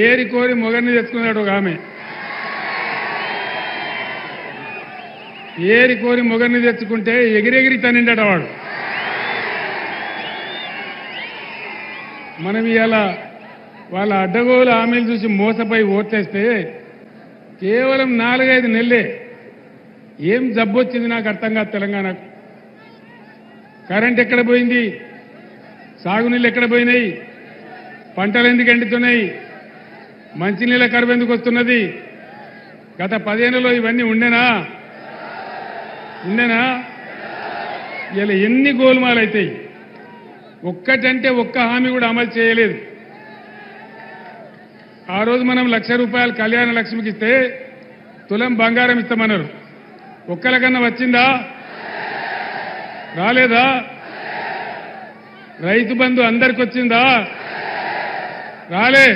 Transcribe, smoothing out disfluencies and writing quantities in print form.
ఏరి కోరి మొగర్ని తెచ్చుకున్నాడు ఒక ఆమె. ఏరి కోరి మొగర్ని తెచ్చుకుంటే ఎగిరెగిరి తనిండట వాడు. మనం ఇలా వాళ్ళ అడ్డగోలు హామీలు చూసి మోసపోయి ఓట్లేస్తే కేవలం 4-5 నెలలే ఏం జబ్బు వచ్చింది నాకు అర్థం కాదు. తెలంగాణకు కరెంట్ ఎక్కడ పోయింది, సాగునీళ్ళు ఎక్కడ పోయినాయి, పంటలు ఎందుకు ఎండుతున్నాయి, మంచినీళ్ళ కరువు ఎందుకు వస్తున్నది? గత 10 ఏళ్లలో ఇవన్నీ ఉండేనా? ఇలా ఎన్ని గోల్మాలు అవుతాయి. ఒక్కటంటే ఒక్క హామీ కూడా అమలు చేయలేదు. ఆ రోజు మనం ₹1,00,000 కళ్యాణ లక్ష్మికి ఇస్తే తులం బంగారం ఇస్తామన్నారు. ఒక్కలకన్నా వచ్చిందా? రాలేదా? రైతు బంధు అందరికి వచ్చిందా? రాలే.